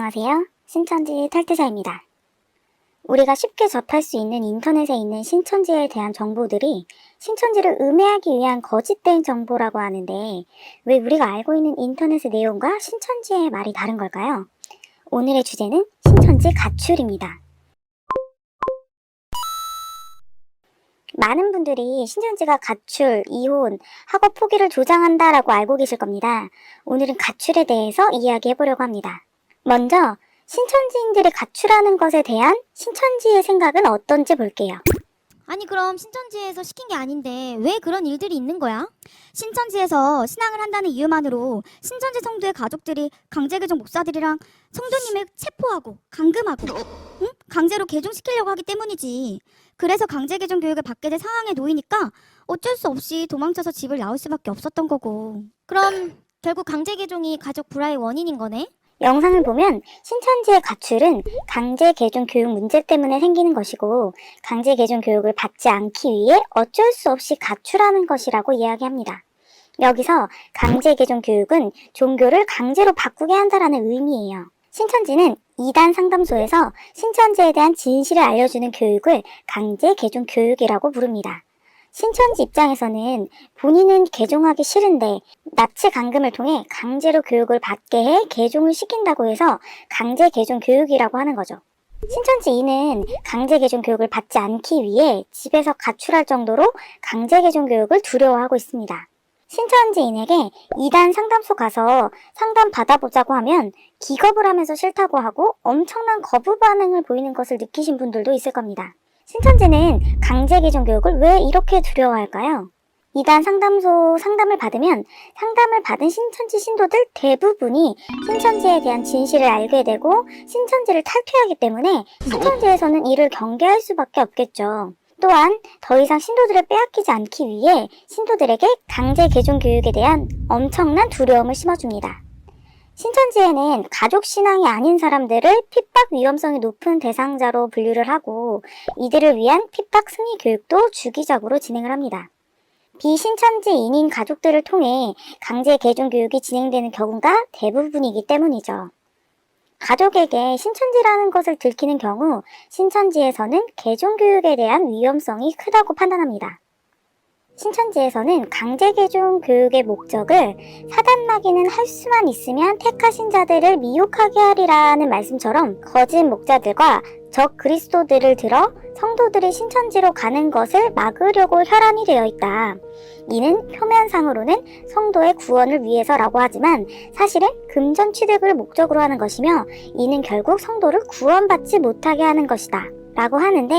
안녕하세요. 신천지 탈퇴자입니다. 우리가 쉽게 접할 수 있는 인터넷에 있는 신천지에 대한 정보들이 신천지를 음해하기 위한 거짓된 정보라고 하는데 왜 우리가 알고 있는 인터넷의 내용과 신천지의 말이 다른 걸까요? 오늘의 주제는 신천지 가출입니다. 많은 분들이 신천지가 가출, 이혼, 학업 포기를 조장한다라고 알고 계실 겁니다. 오늘은 가출에 대해서 이야기해보려고 합니다. 먼저 신천지인들이 가출하는 것에 대한 신천지의 생각은 어떤지 볼게요. 아니 그럼 신천지에서 시킨 게 아닌데 왜 그런 일들이 있는 거야? 신천지에서 신앙을 한다는 이유만으로 신천지 성도의 가족들이 강제개종 목사들이랑 성도님을 체포하고 감금하고 강제로 개종시키려고 하기 때문이지. 그래서 강제개종 교육을 받게 될 상황에 놓이니까 어쩔 수 없이 도망쳐서 집을 나올 수밖에 없었던 거고. 그럼 결국 강제개종이 가족 불화의 원인인 거네? 영상을 보면 신천지의 가출은 강제 개종 교육 문제 때문에 생기는 것이고 강제 개종 교육을 받지 않기 위해 어쩔 수 없이 가출하는 것이라고 이야기합니다. 여기서 강제 개종 교육은 종교를 강제로 바꾸게 한다라는 의미예요. 신천지는 이단 상담소에서 신천지에 대한 진실을 알려주는 교육을 강제 개종 교육이라고 부릅니다. 신천지 입장에서는 본인은 개종하기 싫은데 납치 감금을 통해 강제로 교육을 받게 해 개종을 시킨다고 해서 강제 개종 교육이라고 하는 거죠. 신천지인은 강제 개종 교육을 받지 않기 위해 집에서 가출할 정도로 강제 개종 교육을 두려워하고 있습니다. 신천지인에게 이단 상담소 가서 상담 받아보자고 하면 기겁을 하면서 싫다고 하고 엄청난 거부 반응을 보이는 것을 느끼신 분들도 있을 겁니다. 신천지는 강제 개종 교육을 왜 이렇게 두려워할까요? 이단 상담소 상담을 받으면 상담을 받은 신천지 신도들 대부분이 신천지에 대한 진실을 알게 되고 신천지를 탈퇴하기 때문에 신천지에서는 이를 경계할 수밖에 없겠죠. 또한 더 이상 신도들을 빼앗기지 않기 위해 신도들에게 강제 개종 교육에 대한 엄청난 두려움을 심어줍니다. 신천지에는 가족 신앙이 아닌 사람들을 핍박 위험성이 높은 대상자로 분류를 하고 이들을 위한 핍박 승리 교육도 주기적으로 진행을 합니다. 비신천지인인 가족들을 통해 강제 개종 교육이 진행되는 경우가 대부분이기 때문이죠. 가족에게 신천지라는 것을 들키는 경우 신천지에서는 개종 교육에 대한 위험성이 크다고 판단합니다. 신천지에서는 강제 개종 교육의 목적을 사단 마귀는 할 수만 있으면 택하신 자들을 미혹하게 하리라는 말씀처럼 거짓 목자들과 적 그리스도들을 들어 성도들이 신천지로 가는 것을 막으려고 혈안이 되어 있다. 이는 표면상으로는 성도의 구원을 위해서라고 하지만 사실은 금전 취득을 목적으로 하는 것이며 이는 결국 성도를 구원받지 못하게 하는 것이다 라고 하는데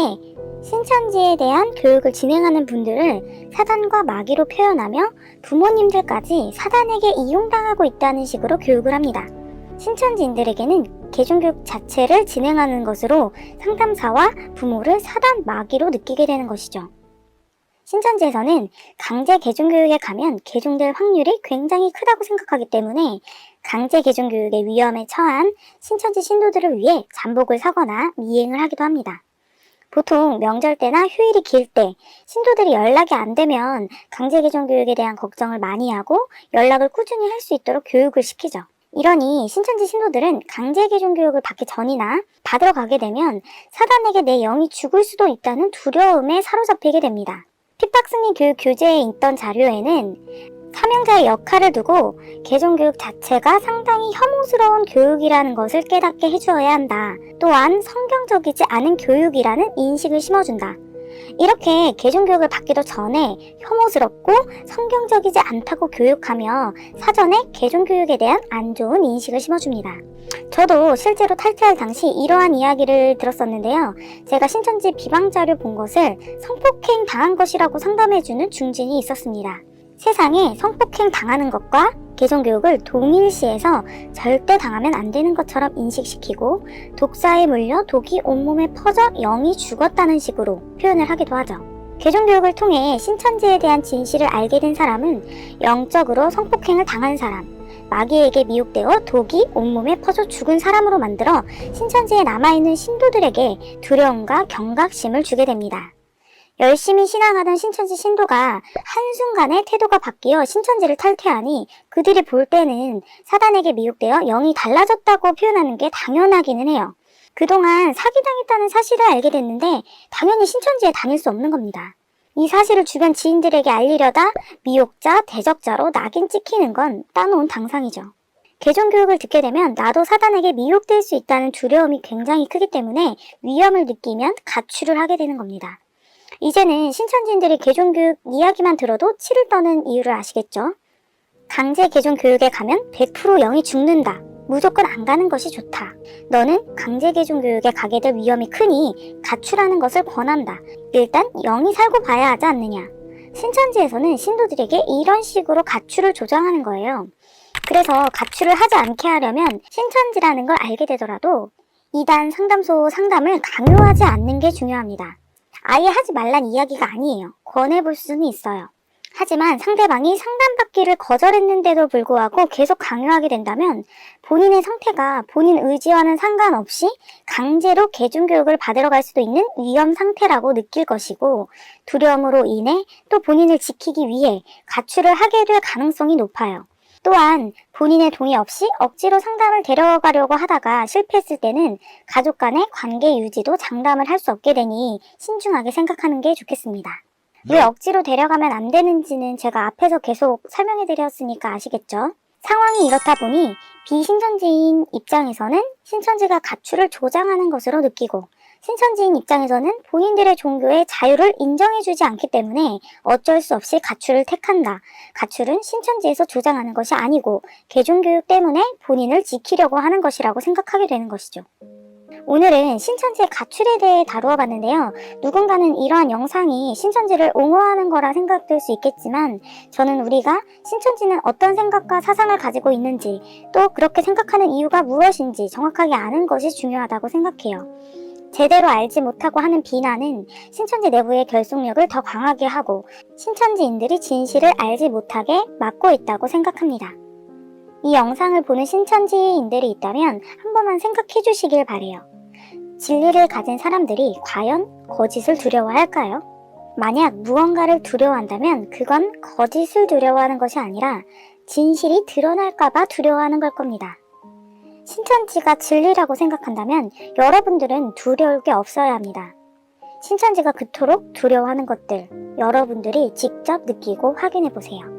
신천지에 대한 교육을 진행하는 분들을 사단과 마귀로 표현하며 부모님들까지 사단에게 이용당하고 있다는 식으로 교육을 합니다. 신천지인들에게는 개종교육 자체를 진행하는 것으로 상담사와 부모를 사단 마귀로 느끼게 되는 것이죠. 신천지에서는 강제 개종교육에 가면 개종될 확률이 굉장히 크다고 생각하기 때문에 강제 개종교육의 위험에 처한 신천지 신도들을 위해 잠복을 서거나 미행을 하기도 합니다. 보통 명절 때나 휴일이 길 때 신도들이 연락이 안 되면 강제 개종 교육에 대한 걱정을 많이 하고 연락을 꾸준히 할 수 있도록 교육을 시키죠. 이러니 신천지 신도들은 강제 개종 교육을 받기 전이나 받으러 가게 되면 사단에게 내 영이 죽을 수도 있다는 두려움에 사로잡히게 됩니다. 핍박승리 교육 교재에 있던 자료에는 사명자의 역할을 두고 개종교육 자체가 상당히 혐오스러운 교육이라는 것을 깨닫게 해주어야 한다. 또한 성경적이지 않은 교육이라는 인식을 심어준다. 이렇게 개종교육을 받기도 전에 혐오스럽고 성경적이지 않다고 교육하며 사전에 개종교육에 대한 안 좋은 인식을 심어줍니다. 저도 실제로 탈퇴할 당시 이러한 이야기를 들었었는데요. 제가 신천지 비방자료 본 것을 성폭행 당한 것이라고 상담해주는 중진이 있었습니다. 세상에 성폭행 당하는 것과 개종교육을 동일시해서 절대 당하면 안 되는 것처럼 인식시키고 독사에 물려 독이 온몸에 퍼져 영이 죽었다는 식으로 표현을 하기도 하죠. 개종교육을 통해 신천지에 대한 진실을 알게 된 사람은 영적으로 성폭행을 당한 사람, 마귀에게 미혹되어 독이 온몸에 퍼져 죽은 사람으로 만들어 신천지에 남아있는 신도들에게 두려움과 경각심을 주게 됩니다. 열심히 신앙하던 신천지 신도가 한순간에 태도가 바뀌어 신천지를 탈퇴하니 그들이 볼 때는 사단에게 미혹되어 영이 달라졌다고 표현하는 게 당연하기는 해요. 그동안 사기당했다는 사실을 알게 됐는데 당연히 신천지에 다닐 수 없는 겁니다. 이 사실을 주변 지인들에게 알리려다 미혹자, 대적자로 낙인 찍히는 건 따놓은 당상이죠. 개종교육을 듣게 되면 나도 사단에게 미혹될 수 있다는 두려움이 굉장히 크기 때문에 위험을 느끼면 가출을 하게 되는 겁니다. 이제는 신천지인들이 개종교육 이야기만 들어도 치를 떠는 이유를 아시겠죠? 강제 개종교육에 가면 100% 영이 죽는다. 무조건 안 가는 것이 좋다. 너는 강제 개종교육에 가게 될 위험이 크니 가출하는 것을 권한다. 일단 영이 살고 봐야 하지 않느냐. 신천지에서는 신도들에게 이런 식으로 가출을 조장하는 거예요. 그래서 가출을 하지 않게 하려면 신천지라는 걸 알게 되더라도 이단 상담소 상담을 강요하지 않는 게 중요합니다. 아예 하지 말란 이야기가 아니에요. 권해볼 수는 있어요. 하지만 상대방이 상담받기를 거절했는데도 불구하고 계속 강요하게 된다면 본인의 상태가 본인 의지와는 상관없이 강제로 개종교육을 받으러 갈 수도 있는 위험 상태라고 느낄 것이고 두려움으로 인해 또 본인을 지키기 위해 가출을 하게 될 가능성이 높아요. 또한 본인의 동의 없이 억지로 상담을 데려가려고 하다가 실패했을 때는 가족 간의 관계 유지도 장담을 할 수 없게 되니 신중하게 생각하는 게 좋겠습니다. 왜 억지로 데려가면 안 되는지는 제가 앞에서 계속 설명해 드렸으니까 아시겠죠? 상황이 이렇다 보니 비신천지인 입장에서는 신천지가 가출을 조장하는 것으로 느끼고 신천지인 입장에서는 본인들의 종교의 자유를 인정해주지 않기 때문에 어쩔 수 없이 가출을 택한다. 가출은 신천지에서 조장하는 것이 아니고 개종교육 때문에 본인을 지키려고 하는 것이라고 생각하게 되는 것이죠. 오늘은 신천지의 가출에 대해 다루어 봤는데요. 누군가는 이러한 영상이 신천지를 옹호하는 거라 생각될 수 있겠지만 저는 우리가 신천지는 어떤 생각과 사상을 가지고 있는지 또 그렇게 생각하는 이유가 무엇인지 정확하게 아는 것이 중요하다고 생각해요. 제대로 알지 못하고 하는 비난은 신천지 내부의 결속력을 더 강하게 하고 신천지인들이 진실을 알지 못하게 막고 있다고 생각합니다. 이 영상을 보는 신천지인들이 있다면 한 번만 생각해 주시길 바래요. 진리를 가진 사람들이 과연 거짓을 두려워할까요? 만약 무언가를 두려워한다면 그건 거짓을 두려워하는 것이 아니라 진실이 드러날까봐 두려워하는 걸 겁니다. 신천지가 진리라고 생각한다면 여러분들은 두려울 게 없어야 합니다. 신천지가 그토록 두려워하는 것들 여러분들이 직접 느끼고 확인해 보세요.